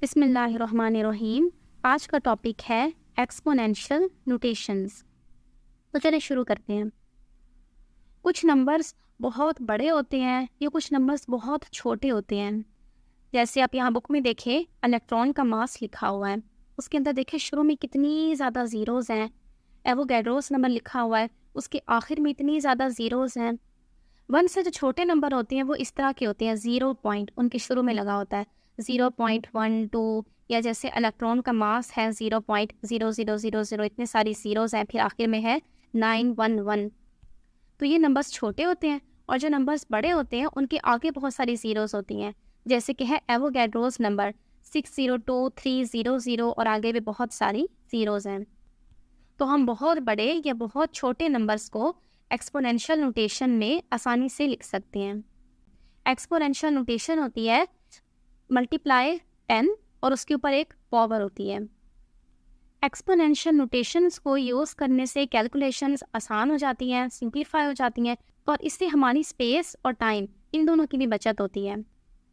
बिस्मिल्लाहिर्रहमानिर्रहीम। आज का टॉपिक है एक्सपोनेंशियल नोटेशंस। तो चलिए शुरू करते हैं। कुछ नंबर्स बहुत बड़े होते हैं या कुछ नंबर्स बहुत छोटे होते हैं। जैसे आप यहाँ बुक में देखें, इलेक्ट्रॉन का मास लिखा हुआ है, उसके अंदर देखें शुरू में कितनी ज़्यादा ज़ीरोज़ हैं। एवोगैड्रोस नंबर लिखा हुआ है, उसके आखिर में इतनी ज़्यादा ज़ीरोज़ हैं। वन से जो छोटे नंबर होते हैं वो इस तरह के होते हैं, 0 पॉइंट उनके शुरू में लगा होता है, 0.12, या जैसे इलेक्ट्रॉन का मास है 0.0000, इतने सारी ज़ीरोज़ हैं, फिर आखिर में है 911। तो ये नंबर्स छोटे होते हैं, और जो नंबर्स बड़े होते हैं उनके आगे बहुत सारी ज़ीरोज़ होती हैं। जैसे कि है एवोगैड्रोस नंबर 602300, और आगे भी बहुत सारी ज़ीरोज़ हैं। तो हम बहुत बड़े या बहुत छोटे नंबर्स को एक्सपोनेंशियल नोटेशन में आसानी से लिख सकते हैं। एक्सपोनेंशियल नोटेशन होती है मल्टीप्लाई 10 और उसके ऊपर एक पावर होती है। एक्सपोनेंशियल नोटेशंस को यूज़ करने से कैलकुलेशंस आसान हो जाती हैं, सिंप्लीफाई हो जाती हैं, और इससे हमारी स्पेस और टाइम इन दोनों की भी बचत होती है।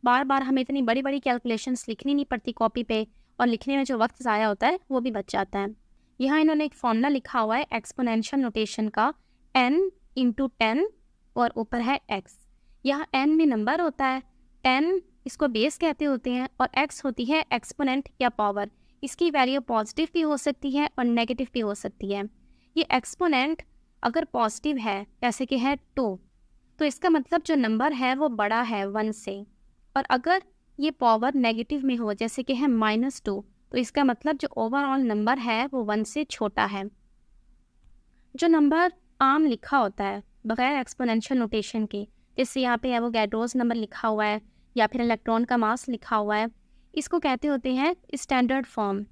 बार बार हमें इतनी बड़ी बड़ी कैलकुलेशंस लिखनी नहीं पड़ती कॉपी पे, और लिखने में जो वक्त ज़ाया होता है वो भी बच जाता है। यहाँ इन्होंने एक फॉर्मूला लिखा हुआ है एक्सपोनेंशियल नोटेशन का, n × 10 और ऊपर है x। यहाँ n में नंबर होता है, 10 इसको बेस कहते होते हैं, और x होती है एक्सपोनेंट या पावर। इसकी वैल्यू पॉजिटिव भी हो सकती है और नेगेटिव भी हो सकती है। ये एक्सपोनेंट अगर पॉजिटिव है, जैसे कि है 2, तो इसका मतलब जो नंबर है वो बड़ा है 1 से। और अगर ये पावर नेगेटिव में हो, जैसे कि है -2, तो इसका मतलब जो ओवरऑल नंबर है वो 1 से छोटा है। जो नंबर आम लिखा होता है बगैर एक्सपोनेंशियल नोटेशन के, जैसे यहाँ पे एवोगैड्रोस नंबर लिखा हुआ है या फिर इलेक्ट्रॉन का मास लिखा हुआ है, इसको कहते होते हैं स्टैंडर्ड फॉर्म।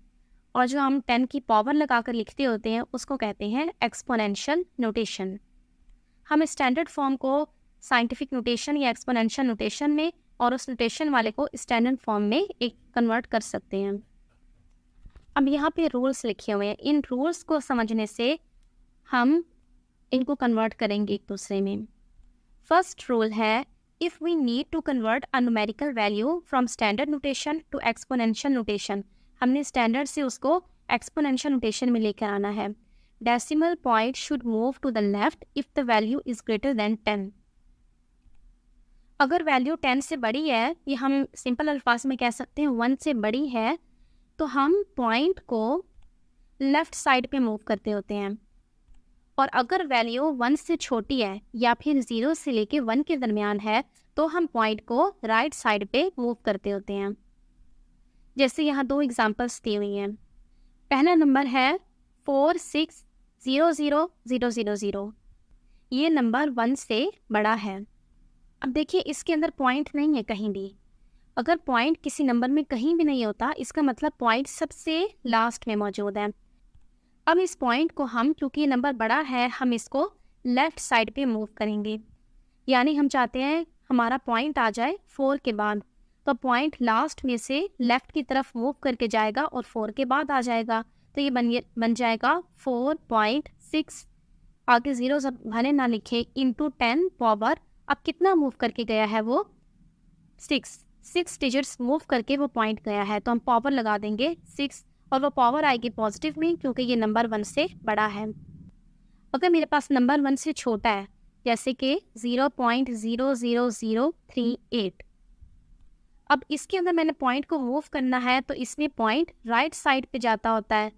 और जो हम 10 की पावर लगाकर लिखते होते हैं उसको कहते हैं एक्सपोनेंशियल नोटेशन। हम स्टैंडर्ड फॉर्म को साइंटिफिक नोटेशन या एक्सपोनेंशियल नोटेशन में, और उस नोटेशन वाले को स्टैंडर्ड फॉर्म में एक कन्वर्ट कर सकते हैं। अब यहाँ पे रूल्स लिखे हुए हैं, इन रूल्स को समझने से हम इनको कन्वर्ट करेंगे एक दूसरे में। फर्स्ट रूल है, if we need to convert a numerical value from standard notation to exponential notation, हमने स्टैंडर्ड से उसको एक्सपोनेंशियल नोटेशन में लेकर आना है। Decimal point should move to the left if the value is greater than 10। अगर value 10 से बड़ी है, ये हम सिंपल अल्फाज में कह सकते हैं 1 से बड़ी है, तो हम पॉइंट को लेफ्ट साइड पे मूव करते होते हैं। और अगर वैल्यू 1 से छोटी है या फिर 0 से लेके 1 के दरमियान है, तो हम पॉइंट को राइट साइड पे मूव करते होते हैं। जैसे यहाँ 2 एग्जांपल्स दी हुई हैं। पहला नंबर है 4600000। ये नंबर 1 से बड़ा है। अब देखिए इसके अंदर पॉइंट नहीं है कहीं भी। अगर पॉइंट किसी नंबर में कहीं भी नहीं होता, इसका मतलब पॉइंट सबसे लास्ट में मौजूद है। अब इस पॉइंट को हम, क्योंकि ये नंबर बड़ा है, हम इसको लेफ़्ट साइड पे मूव करेंगे। यानी हम चाहते हैं हमारा पॉइंट आ जाए 4 के बाद, तो पॉइंट लास्ट में से लेफ़्ट की तरफ मूव करके जाएगा और 4 के बाद आ जाएगा। तो ये बन जाएगा 4.6, आगे 0 जब भले ना लिखे, इंटू 10 पावर, अब कितना मूव करके गया है वो 6 डिजिट्स मूव करके वो पॉइंट गया है, तो हम पावर लगा देंगे 6, और वो पावर आएगी पॉजिटिव में क्योंकि ये नंबर 1 से बड़ा है। अगर मेरे पास नंबर 1 से छोटा है, जैसे कि 0.00038, अब इसके अंदर मैंने पॉइंट को मूव करना है, तो इसमें पॉइंट राइट साइड पे जाता होता है।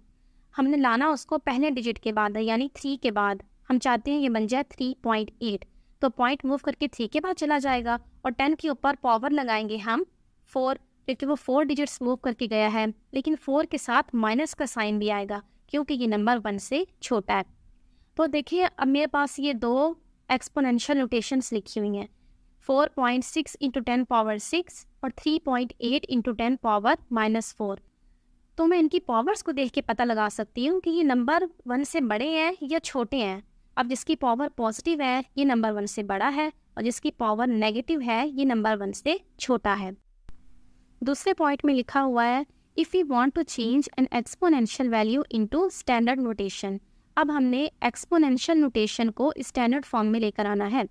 हमने लाना उसको पहले डिजिट के बाद है, यानी 3 के बाद। हम चाहते हैं ये बन जाए 3.8, तो पॉइंट मूव करके 3 के बाद चला जाएगा, और 10 के ऊपर पावर लगाएंगे हम 4, क्योंकि वो 4 डिजिट्स मूव करके गया है, लेकिन 4 के साथ माइनस का साइन भी आएगा क्योंकि ये नंबर 1 से छोटा है। तो देखिए अब मेरे पास ये 2 एक्सपोनेंशियल नोटेशंस लिखी हुई हैं, 4.6 × 10 पावर 6 और 3.8 × 10 पावर -4। तो मैं इनकी पावर्स को देख के पता लगा सकती हूँ कि ये नंबर 1 से बड़े हैं या छोटे हैं। अब जिसकी पावर पॉजिटिव है ये नंबर 1 से बड़ा है, और जिसकी पावर नेगेटिव है ये नंबर 1 से छोटा है। दूसरे पॉइंट में लिखा हुआ है, if you want to change an exponential value into standard notation. अब हमने एक्सपोनेंशियल नोटेशन को स्टैंडर्ड फॉर्म में लेकर आना है।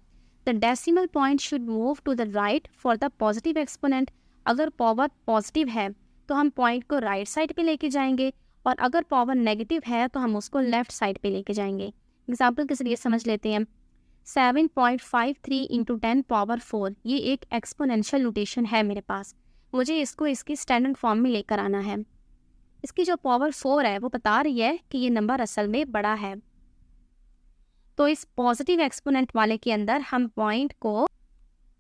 The decimal point should move to the right for the positive exponent. अगर पावर पॉजिटिव है तो हम पॉइंट को राइट साइड पे लेके जाएंगे, और अगर पावर नेगेटिव है तो हम उसको लेफ्ट साइड पे लेके जाएंगे। एग्जाम्पल के जरिए समझ लेते हैं। 7.53 इंटू 10 पावर 4, ये एक एक्सपोनेंशियल नोटेशन है मेरे पास। मुझे इसको इसकी स्टैंडर्ड फॉर्म में लेकर आना है। इसकी जो पावर 4 है वो बता रही है कि ये नंबर असल में बड़ा है। तो इस पॉजिटिव एक्सपोनेंट वाले के अंदर हम पॉइंट को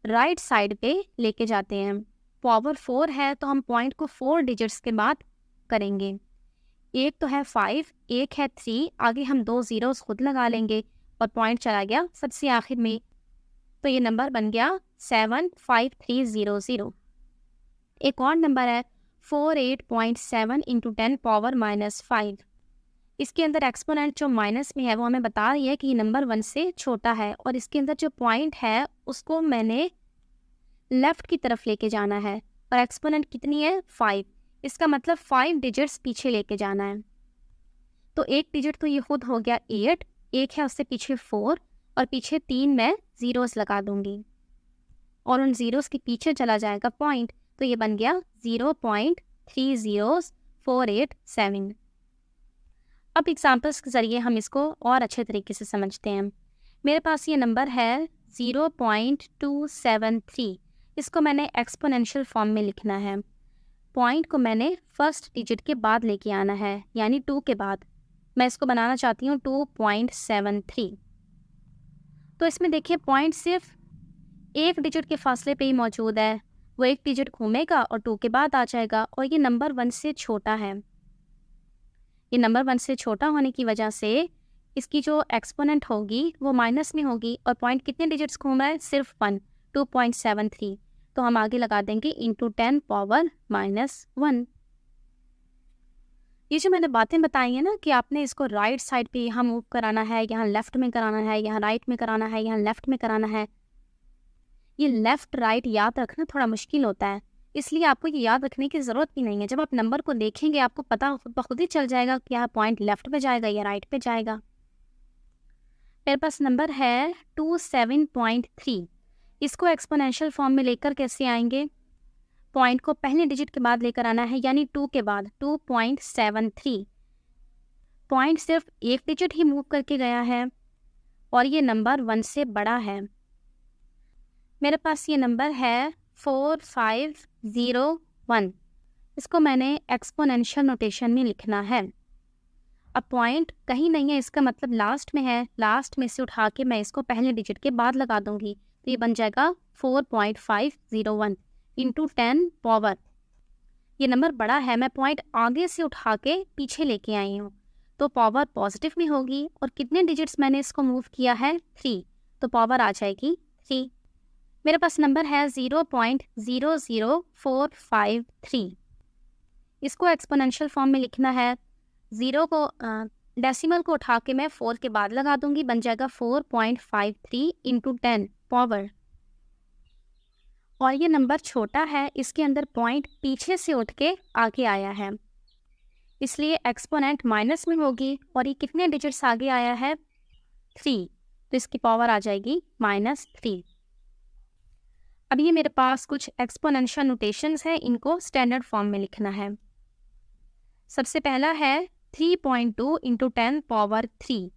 राइट साइड पे लेके जाते हैं। पावर 4 है तो हम पॉइंट को 4 डिजिट्स के बाद करेंगे। एक तो है 5, एक है 3, आगे हम 2 जीरोस खुद लगा लेंगे और पॉइंट चला गया सबसे आखिर में, तो ये नंबर बन गया 75300। एक और नंबर है 48.7 इंटू 10 पावर -5। इसके अंदर एक्सपोनेंट जो माइनस में है वो हमें बता रही है कि ये नंबर 1 से छोटा है, और इसके अंदर जो पॉइंट है उसको मैंने लेफ्ट की तरफ लेके जाना है, और एक्सपोनेंट कितनी है 5। इसका मतलब 5 डिजिट्स पीछे लेके जाना है। तो एक डिजिट तो ये खुद हो गया 8, एक है उससे पीछे 4, और पीछे 3 मैं जीरोस लगा दूंगी, और उन जीरोस के पीछे चला जाएगा पॉइंट, तो ये बन गया 0.30487। अब एग्जाम्पल्स के ज़रिए हम इसको और अच्छे तरीके से समझते हैं। मेरे पास ये नंबर है 0.273। इसको मैंने एक्सपोनेंशियल फॉर्म में लिखना है। पॉइंट को मैंने फर्स्ट डिजिट के बाद लेके आना है, यानी 2 के बाद। मैं इसको बनाना चाहती हूँ 2.73। तो इसमें देखिए पॉइंट सिर्फ एक डिजिट के फासले पे ही मौजूद है। वो एक डिजिट घूमेगा और 2 के बाद आ जाएगा, और ये नंबर 1 से छोटा है। ये नंबर 1 से छोटा होने की वजह से इसकी जो एक्सपोनेंट होगी वो माइनस में होगी, और पॉइंट कितने डिजिट्स घूम रहा है, सिर्फ 1, 2.73। तो हम आगे लगा देंगे इंटू 10 पावर -1। ये जो मैंने बातें बताई हैं ना कि आपने इसको राइट साइड पे यहाँ मूव कराना है, यहाँ लेफ्ट में कराना है, यहाँ राइट में कराना है, यहाँ लेफ्ट में कराना है, ये लेफ्ट राइट याद रखना थोड़ा मुश्किल होता है, इसलिए आपको ये याद रखने की ज़रूरत भी नहीं है। जब आप नंबर को देखेंगे आपको पता खुद ब खुद ही चल जाएगा कि यहाँ पॉइंट लेफ्ट पे जाएगा या राइट पे जाएगा। मेरे पास नंबर है 27.3। इसको एक्सपोनेंशियल फॉर्म में लेकर कैसे आएंगे, पॉइंट को पहले डिजिट के बाद लेकर आना है, यानी 2 के बाद 2.73। पॉइंट सिर्फ एक डिजिट ही मूव करके गया है, और ये नंबर 1 से बड़ा है। मेरे पास ये नंबर है 4501। इसको मैंने एक्सपोनेंशियल नोटेशन में लिखना है। अब पॉइंट कहीं नहीं है, इसका मतलब लास्ट में है। लास्ट में से उठा के मैं इसको पहले डिजिट के बाद लगा दूंगी, तो ये बन जाएगा 4.501 इंटू 10 पावर। ये नंबर बड़ा है, मैं पॉइंट आगे से उठा के पीछे लेके आई हूँ, तो पावर पॉजिटिव में होगी, और कितने डिजिट्स मैंने इसको मूव किया है 3, तो पावर आ जाएगी 3। मेरे पास नंबर है 0.00453। इसको एक्सपोनेंशियल फॉर्म में लिखना है। 0 को डेसिमल को उठा के मैं 4 के बाद लगा दूंगी, बन जाएगा 4.53 इंटू 10 पावर। और ये नंबर छोटा है, इसके अंदर पॉइंट पीछे से उठ के आगे आया है, इसलिए एक्सपोनेंट माइनस में होगी, और ये कितने डिजिट्स आगे आया है 3, तो इसकी पावर आ जाएगी -3। अब ये मेरे पास कुछ एक्सपोनेंशियल नोटेशंस हैं, इनको स्टैंडर्ड फॉर्म में लिखना है। सबसे पहला है 3.2 इंटू 10 पावर 3।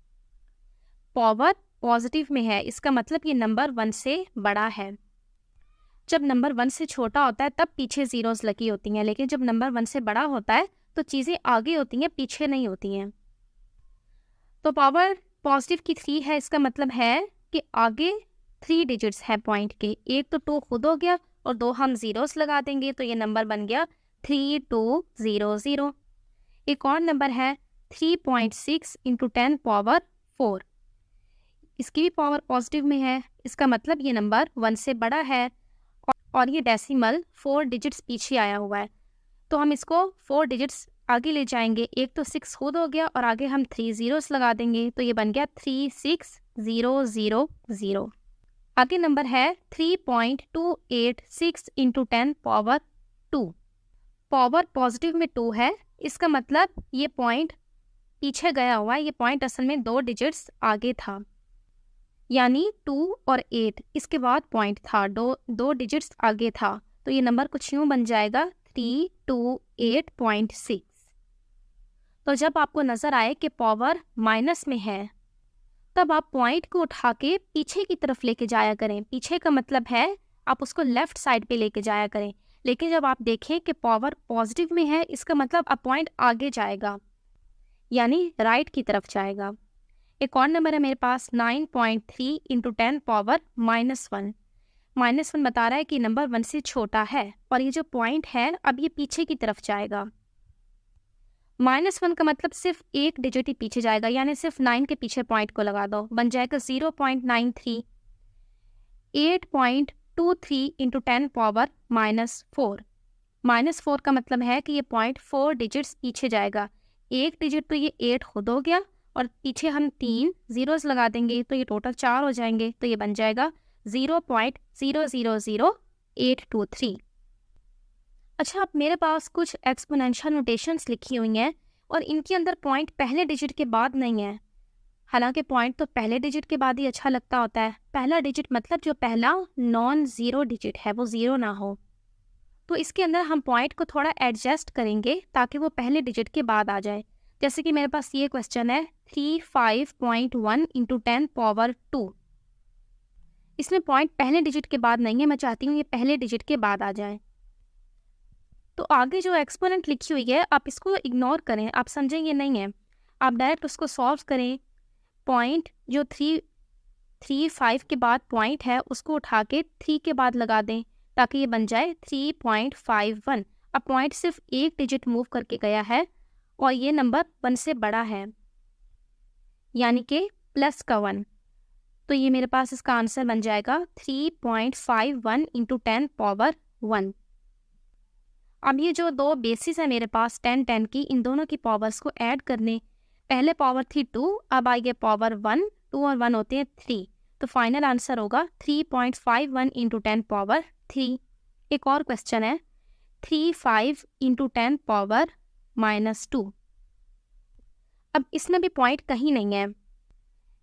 पावर पॉजिटिव में है, इसका मतलब ये नंबर 1 से बड़ा है। जब नंबर 1 से छोटा होता है तब पीछे जीरोस लगी होती हैं, लेकिन जब नंबर 1 से बड़ा होता है तो चीज़ें आगे होती हैं, पीछे नहीं होती हैं। तो पावर पॉजिटिव की 3 है, इसका मतलब है कि आगे 3 डिजिट्स है पॉइंट के। एक तो 2 खुद हो गया और 2 हम जीरोस लगा देंगे, तो ये नंबर बन गया 3200। एक और नंबर है 3.6 इंटू 10 पावर 4। इसकी भी पावर पॉजिटिव में है, इसका मतलब ये नंबर 1 से बड़ा है, और ये डेसिमल 4 डिजिट्स पीछे आया हुआ है, तो हम इसको 4 डिजिट्स आगे ले जाएंगे। एक तो 6 खुद हो गया और आगे हम 3 जीरोस लगा देंगे, तो ये बन गया 36000। आगे नंबर है 3.286 इंटू 10 पावर 2। पावर पॉजिटिव में 2 है, इसका मतलब ये पॉइंट पीछे गया हुआ है, ये पॉइंट असल में 2 डिजिट्स आगे था, यानी 2 और 8 इसके बाद पॉइंट था, 2 डिजिट्स आगे था, तो ये नंबर कुछ यूँ बन जाएगा 328.6। तो जब आपको नज़र आए कि पावर माइनस में है, तब आप पॉइंट को उठा के पीछे की तरफ लेके जाया करें। पीछे का मतलब है आप उसको लेफ्ट साइड पे लेके जाया करें। लेकिन जब आप देखें कि पावर पॉजिटिव में है, इसका मतलब अब पॉइंट आगे जाएगा, यानी राइट की तरफ जाएगा। एक और नंबर है मेरे पास 9.3 इंटू 10 पावर -1। -1 बता रहा है कि नंबर 1 से छोटा है और ये जो पॉइंट है अब ये पीछे की तरफ जाएगा। -1 का मतलब सिर्फ एक डिजिट ही पीछे जाएगा, यानी सिर्फ 9 के पीछे पॉइंट को लगा दो, बन जाएगा 0.93। 8.23 इंटू 10 पावर -4। -4 का मतलब है कि ये पॉइंट 4 डिजिट्स पीछे जाएगा। एक डिजिट तो ये 8 खुद हो गया और पीछे हम 3 जीरोस लगा देंगे तो ये टोटल 4 हो जाएंगे, तो ये बन जाएगा 0.000823। अच्छा, अब मेरे पास कुछ एक्सपोनेंशियल नोटेशंस लिखी हुई हैं और इनके अंदर पॉइंट पहले डिजिट के बाद नहीं है। हालांकि पॉइंट तो पहले डिजिट के बाद ही अच्छा लगता होता है। पहला डिजिट मतलब जो पहला नॉन ज़ीरो डिजिट है वो ज़ीरो ना हो। तो इसके अंदर हम पॉइंट को थोड़ा एडजस्ट करेंगे ताकि वो पहले डिजिट के बाद आ जाए। जैसे कि मेरे पास ये क्वेश्चन है 35.1 इंटू 10 पावर 2। इसमें पॉइंट पहले डिजिट के बाद नहीं है, मैं चाहती हूँ ये पहले डिजिट के बाद आ जाए। तो आगे जो एक्सपोनेंट लिखी हुई है आप इसको इग्नोर करें, आप समझेंगे नहीं है। आप डायरेक्ट उसको सॉल्व करें। पॉइंट जो 3.35 के बाद पॉइंट है उसको उठा के 3 के बाद लगा दें ताकि ये बन जाए 3.51। अब पॉइंट सिर्फ एक डिजिट मूव करके गया है और ये नंबर 1 से बड़ा है, यानी कि प्लस का 1। तो ये मेरे पास इसका आंसर बन जाएगा 3.51 इंटू 10 पावर 1। अब ये जो दो बेसिस है मेरे पास 10 10 की, इन दोनों की पावर्स को ऐड करने। पहले पावर थी 2, अब आएगी पावर 1। 2 और 1 होते हैं 3, तो फाइनल आंसर होगा 3.51 इंटू 10 पावर 3। एक और क्वेश्चन है 35 इंटू 10 पावर -2। अब इसमें भी पॉइंट कहीं नहीं है,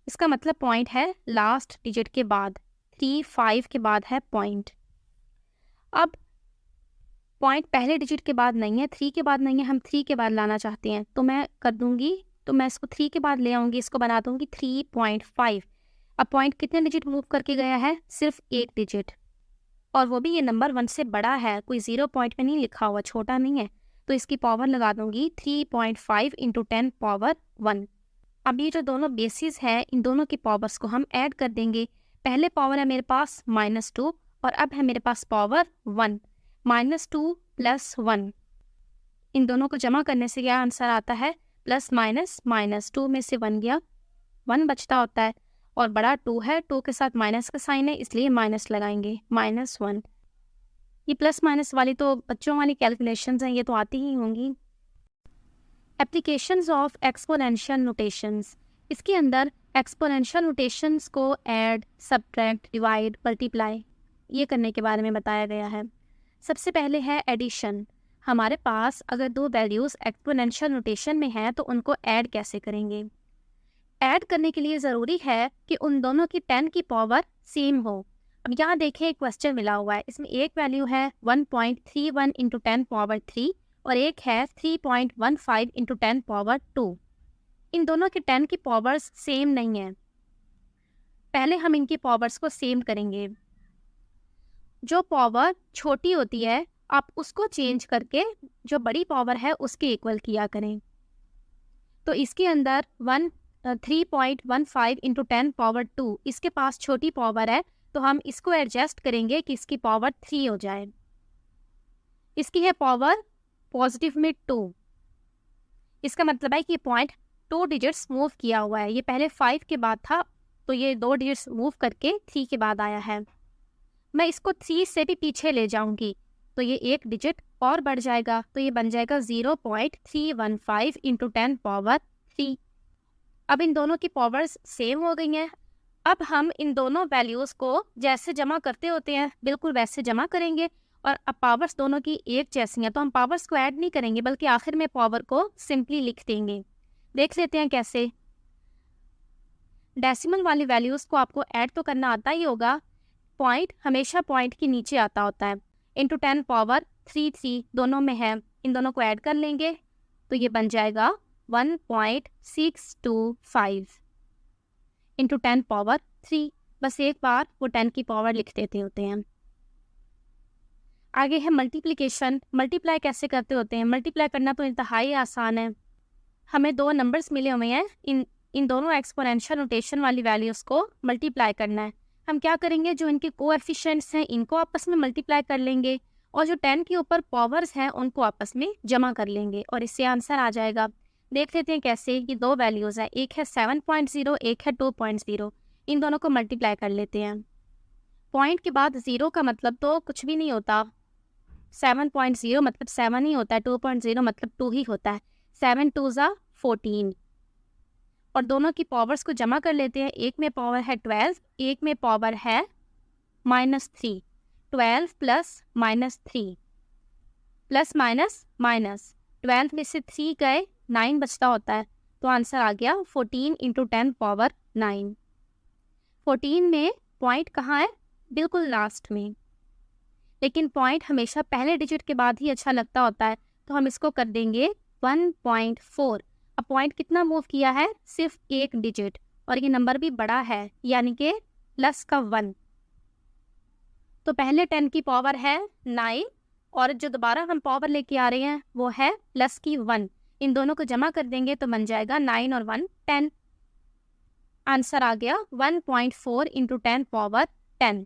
इसका मतलब पॉइंट है लास्ट डिजिट के बाद। 35 के बाद है पॉइंट। अब पॉइंट पहले डिजिट के बाद नहीं है, 3 के बाद नहीं है, हम 3 के बाद लाना चाहते हैं तो मैं कर दूंगी, तो मैं इसको 3 के बाद ले आऊँगी, इसको बना दूंगी 3.5। अब पॉइंट कितने डिजिट मूव करके गया है? सिर्फ एक डिजिट, और वो भी ये नंबर 1 से बड़ा है, कोई 0 पॉइंट में नहीं लिखा हुआ, छोटा नहीं है। तो इसकी पावर लगा दूंगी 3.5 इंटू 10 पावर 1। अब ये जो दोनों बेसिस है इन दोनों की पावर्स को हम ऐड कर देंगे। पहले पावर है मेरे पास -2 और अब है मेरे पास पावर 1। -2 प्लस 1, इन दोनों को जमा करने से क्या आंसर आता है? प्लस माइनस, -2 में से 1 गया, 1 बचता होता है, और बड़ा 2 है, 2 के साथ माइनस का साइन है इसलिए माइनस लगाएंगे, -1। ये प्लस माइनस वाली तो बच्चों वाली कैलकुलेशंस हैं, ये तो आती ही होंगी। एप्लीकेशंस ऑफ एक्सपोनेंशियल नोटेशंस, इसके अंदर एक्सपोनेंशियल नोटेशंस को ऐड, सब्ट्रैक्ट, डिवाइड, मल्टीप्लाई ये करने के बारे में बताया गया है। सबसे पहले है एडिशन। हमारे पास अगर दो वैल्यूज़ एक्सपोनेंशियल नोटेशन में हैं तो उनको ऐड कैसे करेंगे? ऐड करने के लिए ज़रूरी है कि उन दोनों की 10 की पावर सेम हो। अब यहाँ देखें एक क्वेश्चन मिला हुआ है, इसमें एक वैल्यू है 1.31 इंटू 10 पावर 3 और एक है 3.15 इंटू 10 पावर 2। इन दोनों की 10 की पावर्स सेम नहीं है। पहले हम इनकी पावर्स को सेम करेंगे। जो पावर छोटी होती है आप उसको चेंज करके जो बड़ी पावर है उसके इक्वल किया करें। तो इसके अंदर 3.15 इंटू 10 पावर 2, इसके पास छोटी पावर है तो हम इसको एडजस्ट करेंगे कि इसकी पावर 3 हो जाए। इसकी है पावर पॉजिटिव में 2, इसका मतलब है कि पॉइंट 2 डिजिट्स मूव किया हुआ है। ये पहले 5 के बाद था तो ये 2 डिजिट्स मूव करके 3 के बाद आया है। मैं इसको 3 से भी पीछे ले जाऊंगी तो ये एक डिजिट और बढ़ जाएगा, तो ये बन जाएगा 0.315 इंटू 10 पावर 3। अब इन दोनों की पावर्स सेम हो गई हैं। अब हम इन दोनों वैल्यूज़ को जैसे जमा करते होते हैं बिल्कुल वैसे जमा करेंगे, और अब पावर्स दोनों की एक जैसी हैं तो हम पावर्स को ऐड नहीं करेंगे बल्कि आखिर में पावर को सिंपली लिख देंगे। देख लेते हैं कैसे। डेसिमल वाली वैल्यूज़ को आपको ऐड तो करना आता ही होगा। पॉइंट हमेशा पॉइंट के नीचे आता होता है। इंटू 10 पावर 3 दोनों में है, इन दोनों को ऐड कर लेंगे तो ये बन जाएगा 1.625 इंटू 10 पावर 3। बस एक बार वो 10 की पावर लिख देते होते हैं। आगे है मल्टीप्लिकेशन। मल्टीप्लाई कैसे करते होते हैं? मल्टीप्लाई करना तो इंतहाई आसान है। हमें दो नंबर्स मिले हुए हैं, इन दोनों एक्सपोनेंशियल नोटेशन वाली वैल्यूज़ को मल्टीप्लाई करना है। हम क्या करेंगे, जो इनके कोएफिशिएंट्स हैं इनको आपस में मल्टीप्लाई कर लेंगे और जो 10 के ऊपर पावर्स हैं उनको आपस में जमा कर लेंगे और इससे आंसर आ जाएगा। देख लेते हैं कैसे। ये दो वैल्यूज़ हैं, एक है 7.0, एक है 2.0। इन दोनों को मल्टीप्लाई कर लेते हैं। पॉइंट के बाद 0 का मतलब तो कुछ भी नहीं होता। 7.0 मतलब 7 ही होता है, 2.0 मतलब 2 ही होता है। 7 2 ज़ा 14 और दोनों की पावर्स को जमा कर लेते हैं। एक में पावर है 12, एक में पावर है -3। 12 प्लस -3 प्लस माइनस माइनस 12 में से 3 गए, 9 बचता होता है, तो आंसर आ गया 14 इंटू 10 पावर 9। 14 में पॉइंट कहाँ है? बिल्कुल लास्ट में। लेकिन पॉइंट हमेशा पहले डिजिट के बाद ही अच्छा लगता होता है, तो हम इसको कर देंगे 1.4। अब पॉइंट कितना मूव किया है? सिर्फ एक डिजिट, और ये नंबर भी बड़ा है यानी कि प्लस का 1। तो पहले 10 की पावर है 9 और जो दोबारा हम पावर लेके आ रहे हैं वो है प्लस की 1। इन दोनों को जमा कर देंगे तो बन जाएगा 9 और 1 10। आंसर आ गया 1.4 इंटू 10 पावर 10।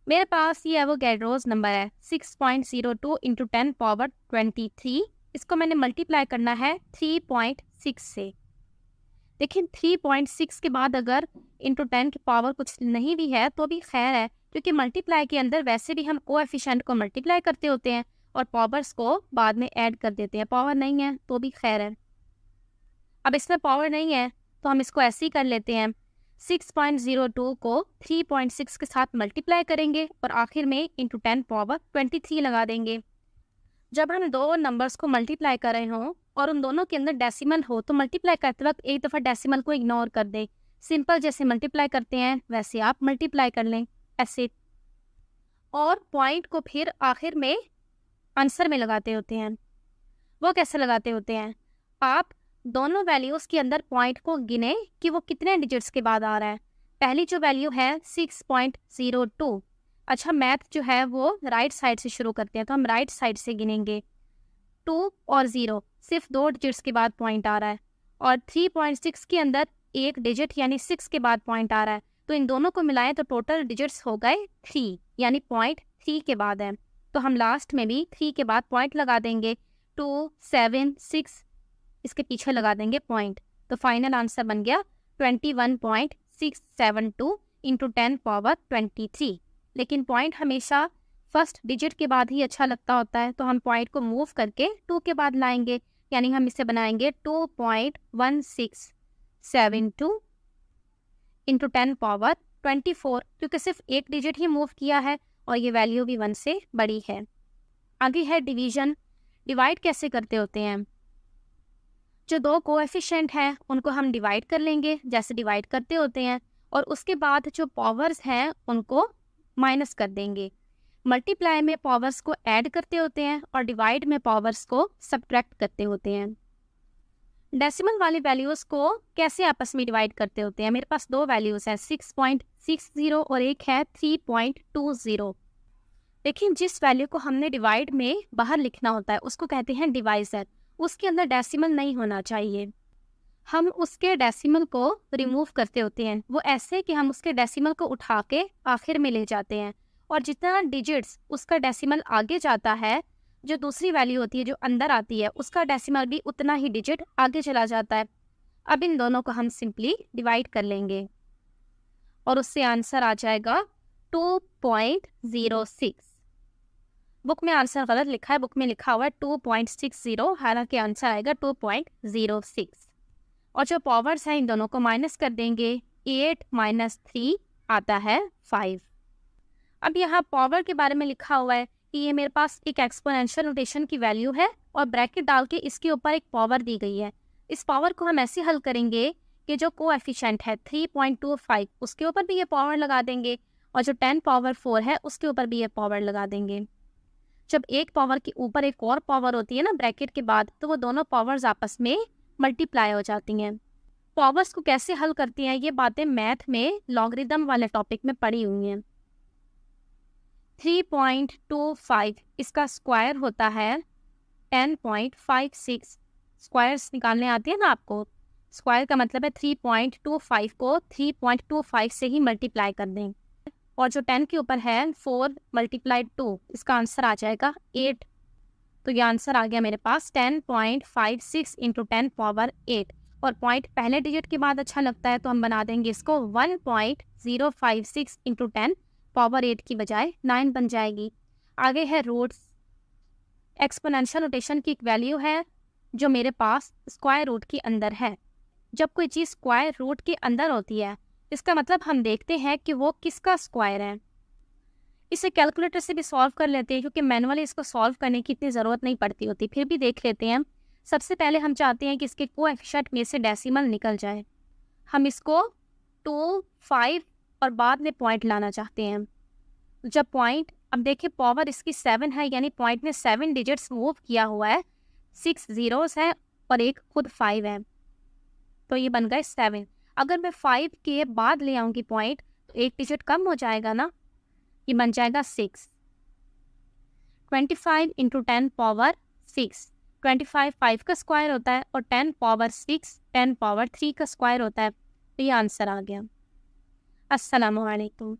मेरे पास ये एवोगैड्रोस नंबर है 6.02 इंटू 10 पावर 23। इसको मैंने मल्टीप्लाई करना है 3.6 से। देखिए 3.6 के बाद अगर इंटू 10 की पावर कुछ नहीं भी है तो भी खैर है, क्योंकि मल्टीप्लाई के अंदर वैसे भी हम कोएफिशिएंट को मल्टीप्लाई करते होते हैं और पावर्स को बाद में ऐड कर देते हैं। पावर नहीं है तो भी खैर है। अब इसमें पावर नहीं है तो हम इसको ऐसे ही कर लेते हैं। 6.02 को 3.6 के साथ मल्टीप्लाई करेंगे और आखिर में इंटू 10 पावर 23 लगा देंगे। जब हम दो नंबर्स को मल्टीप्लाई कर रहे हों और उन दोनों के अंदर डेसिमल हो तो मल्टीप्लाई करते वक्त एक दफ़ा डेसिमल को इग्नोर कर दें। सिंपल जैसे मल्टीप्लाई करते हैं वैसे आप मल्टीप्लाई कर लें ऐसे, और पॉइंट को फिर आखिर में आंसर में लगाते होते हैं। वो कैसे लगाते होते हैं? आप दोनों वैल्यूज़ के अंदर पॉइंट को गिने कि वो कितने डिजिट्स के बाद आ रहा है। पहली जो वैल्यू है 6.02। अच्छा, मैथ जो है वो राइट साइड से शुरू करते हैं तो हम राइट साइड से गिनेंगे। 2 और 0 सिर्फ 2 डिजिट्स के बाद पॉइंट आ रहा है और 3.6 के अंदर एक डिजिट यानी 6 के बाद पॉइंट आ रहा है, तो इन दोनों को मिलाएं तो टोटल डिजिट्स हो गए 3 यानी पॉइंट 3 के बाद है। तो हम लास्ट में भी 3 के बाद पॉइंट लगा देंगे। 2 7 6 इसके पीछे लगा देंगे पॉइंट, तो फाइनल आंसर बन गया 21.672 इंटू 10 पावर 23। लेकिन पॉइंट हमेशा फर्स्ट डिजिट के बाद ही अच्छा लगता होता है, तो हम पॉइंट को मूव करके 2 के बाद लाएंगे, यानी हम इसे बनाएंगे 2.1672 इंटू 10 पावर 24, क्योंकि सिर्फ एक डिजिट ही मूव किया है और ये वैल्यू भी 1 से बड़ी है। आगे है डिवीजन। डिवाइड कैसे करते होते हैं? जो दो कोएफिशिएंट हैं उनको हम डिवाइड कर लेंगे जैसे डिवाइड करते होते हैं, और उसके बाद जो पावर्स हैं उनको माइनस कर देंगे। मल्टीप्लाई में पावर्स को ऐड करते होते हैं और डिवाइड में पावर्स को सब्ट्रैक्ट करते होते हैं। डेसिमल वाली वैल्यूज़ को कैसे आपस में डिवाइड करते होते हैं? मेरे पास दो वैल्यूज़ हैं 6.60 और एक है 3.20। देखिए, जिस वैल्यू को हमने डिवाइड में बाहर लिखना होता है उसको कहते हैं डिवाइजर। उसके अंदर डेसिमल नहीं होना चाहिए। हम उसके डेसिमल को रिमूव करते होते हैं। वो ऐसे कि हम उसके डेसिमल को उठा के आखिर में ले जाते हैं, और जितना डिजिट्स उसका डेसिमल आगे जाता है, जो दूसरी वैल्यू होती है जो अंदर आती है उसका डेसिमल भी उतना ही डिजिट आगे चला जाता है। अब इन दोनों को हम सिंपली डिवाइड कर लेंगे और उससे आंसर आ जाएगा 2.06। बुक में आंसर गलत लिखा है, बुक में लिखा हुआ है 2.60, हालांकि आंसर आएगा 2.06। और जो पावर्स हैं इन दोनों को माइनस कर देंगे। 8 - 3 आता है 5। अब यहाँ पावर के बारे में लिखा हुआ है कि ये मेरे पास एक एक्सपोनेंशियल नोटेशन की वैल्यू है और ब्रैकेट डाल के इसके ऊपर एक पावर दी गई है। इस पावर को हम ऐसे हल करेंगे कि जो कोएफिशिएंट है 3.25 उसके ऊपर भी ये पावर लगा देंगे और जो 10 पावर 4 है उसके ऊपर भी ये पावर लगा देंगे। जब एक पावर के ऊपर एक और पावर होती है ना ब्रैकेट के बाद, तो वो दोनों पावर्स आपस में मल्टीप्लाई हो जाती हैं। पावर्स को कैसे हल करती हैं ये बातें मैथ में लॉगरिदम वाले टॉपिक में पढ़ी हुई हैं। 3.25 इसका स्क्वायर होता है 10.56। स्क्वायर्स निकालने आती है ना आपको, स्क्वायर का मतलब है 3.25 को 3.25 से ही मल्टीप्लाई कर दें, और जो 10 के ऊपर है 4 × 2, इसका आंसर आ जाएगा 8। तो ये आंसर आ गया मेरे पास 10.56 × 10 पावर 8। और पॉइंट पहले डिजिट के बाद अच्छा लगता है तो हम बना देंगे इसको 1.056 × 10 पावर 8 की बजाय 9 बन जाएगी। आगे है रूट्स। एक्सपोनेंशियल नोटेशन की एक वैल्यू है जो मेरे पास स्क्वायर रूट के अंदर है। जब कोई चीज़ स्क्वायर रूट के अंदर होती है, इसका मतलब हम देखते हैं कि वो किसका स्क्वायर है। इसे कैलकुलेटर से भी सॉल्व कर लेते हैं, क्योंकि मैनुअली इसको सॉल्व करने की इतनी ज़रूरत नहीं पड़ती होती, फिर भी देख लेते हैं। सबसे पहले हम चाहते हैं कि इसके कोएफिशिएंट में से डेसिमल निकल जाए। हम इसको 2, 5 और बाद में पॉइंट लाना चाहते हैं। जब पॉइंट, अब देखिए पावर इसकी 7 है, यानी पॉइंट ने 7 डिजिट्स मूव किया हुआ है, 6 ज़ीरोस है और एक खुद 5 है, तो ये बन गए 7। अगर मैं 5 के बाद ले आऊँगी पॉइंट, तो एक डिजिट कम हो जाएगा ना, ये बन जाएगा 6। 25 × 10 पावर 6। 25 5 का स्क्वायर होता है और 10 पावर 6 10 पावर 3 का स्क्वायर होता है। तो ये आंसर आ गया। अस्सलामु अलैकुम।